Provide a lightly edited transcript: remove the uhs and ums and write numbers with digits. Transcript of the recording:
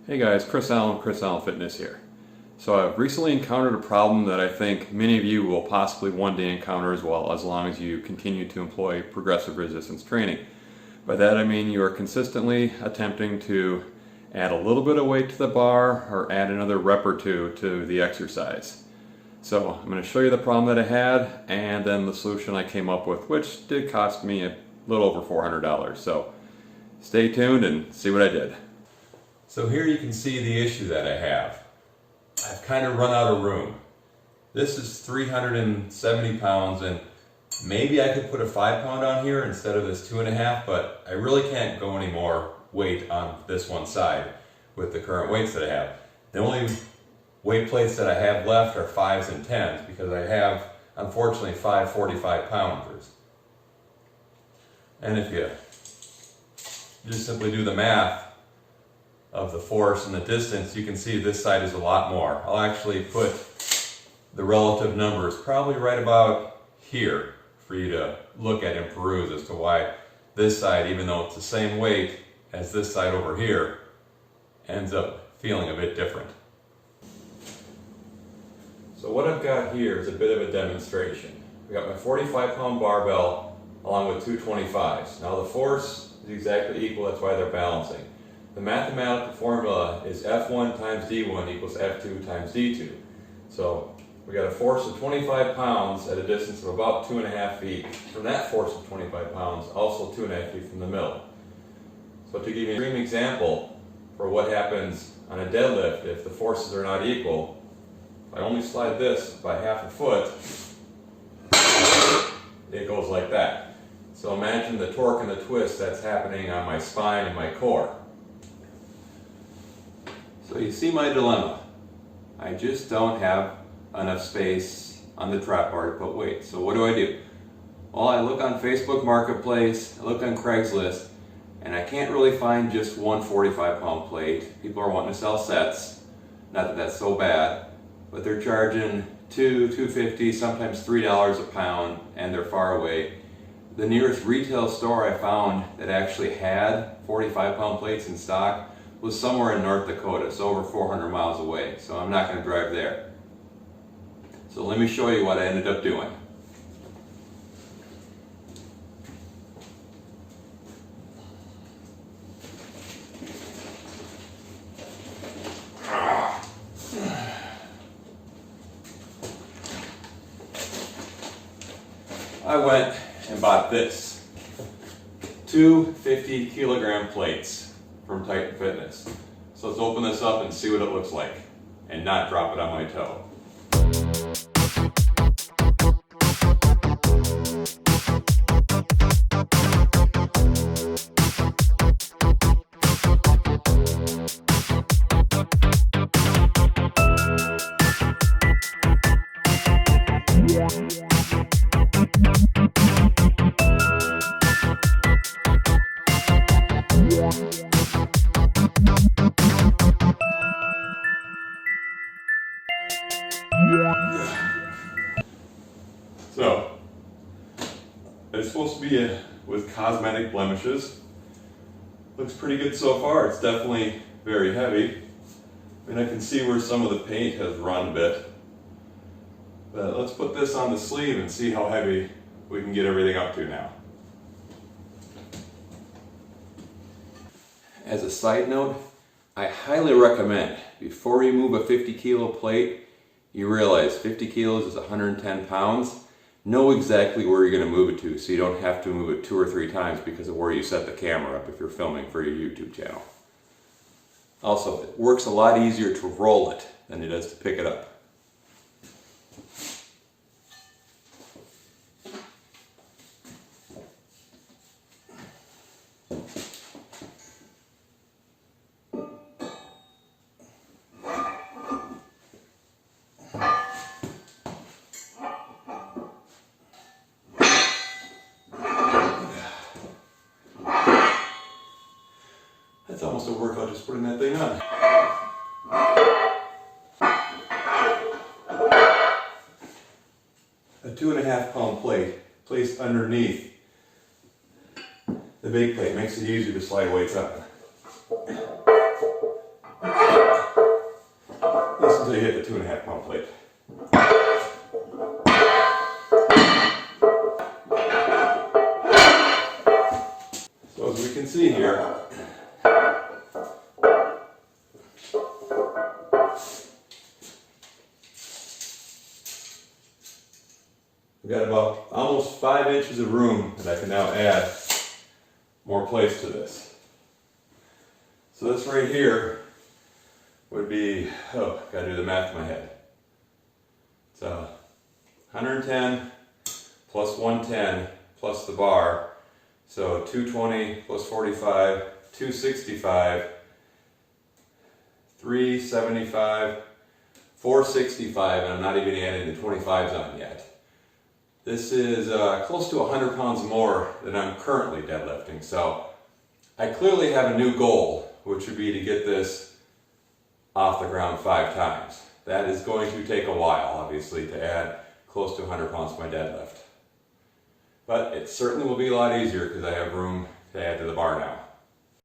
Hey guys, Chris Allen Fitness here. So I've recently encountered a problem that I think many of you will possibly one day encounter as well, as long as you continue to employ progressive resistance training. By that I mean you are consistently attempting to add a little bit of weight to the bar or add another rep or two to the exercise. So I'm going to show you the problem that I had and then the solution I came up with, which did cost me a little over $400. So stay tuned and see what I did. So here you can see the issue that I have. I've kind of run out of room. This is 370 pounds and maybe I could put a 5-pound on here instead of this 2.5, but I really can't go any more weight on this one side with the current weights that I have. The only weight plates that I have left are 5s and 10s because I have, unfortunately, 5 45-pounders. And if you just simply do the math of the force and the distance, you can see this side is a lot more. I'll actually put the relative numbers probably right about here for you to look at and peruse as to why this side, even though it's the same weight as this side over here, ends up feeling a bit different. So what I've got here is a bit of a demonstration. I've got my 45-pound barbell along with two 25s. Now the force is exactly equal, that's why they're balancing. The mathematical formula is F1 times D1 equals F2 times D2. So we got a force of 25 pounds at a distance of about 2.5 feet. From that force of 25 pounds, also 2.5 feet from the middle. So to give you an extreme example for what happens on a deadlift if the forces are not equal, if I only slide this by half a foot, it goes like that. So imagine the torque and the twist that's happening on my spine and my core. So you see my dilemma. I just don't have enough space on the trap bar to put weight. So what do? Well, I look on Facebook Marketplace, I look on Craigslist, and I can't really find just one 45-pound plate. People are wanting to sell sets. Not that that's so bad, but they're charging $2.50, sometimes $3 a pound, and they're far away. The nearest retail store I found that actually had 45-pound plates in stock was somewhere in North Dakota, so over 400 miles away, so I'm not going to drive there. So let me show you what I ended up doing. I went and bought this, two 50-kilogram plates from Titan Fitness. So let's open this up and see what it looks like and not drop it on my toe. So, it's supposed to be with cosmetic blemishes. Looks pretty good so far. It's definitely very heavy. I mean, I can see where some of the paint has run a bit. But let's put this on the sleeve and see how heavy we can get everything up to now. As a side note, I highly recommend, before you move a 50-kilo plate, you realize 50 kilos is 110 pounds. Know exactly where you're going to move it to so you don't have to move it 2 or 3 times because of where you set the camera up if you're filming for your YouTube channel. Also, it works a lot easier to roll it than it does to pick it up. That's almost a workout just putting that thing on. A 2.5-pound plate placed underneath the big plate makes it easier to slide weights up. until you hit the 2.5 pound plate. So as we can see here, we've got about almost 5 inches of room that I can now add more plates to this. So this right here would be, gotta do the math in my head. So 110 plus 110 plus the bar. So 220 plus 45, 265, 375, 465, and I'm not even adding the 25s on yet. This is close to 100 pounds more than I'm currently deadlifting. So I clearly have a new goal, which would be to get this off the ground 5 times. That is going to take a while, obviously, to add close to 100 pounds to my deadlift. But it certainly will be a lot easier because I have room to add to the bar now.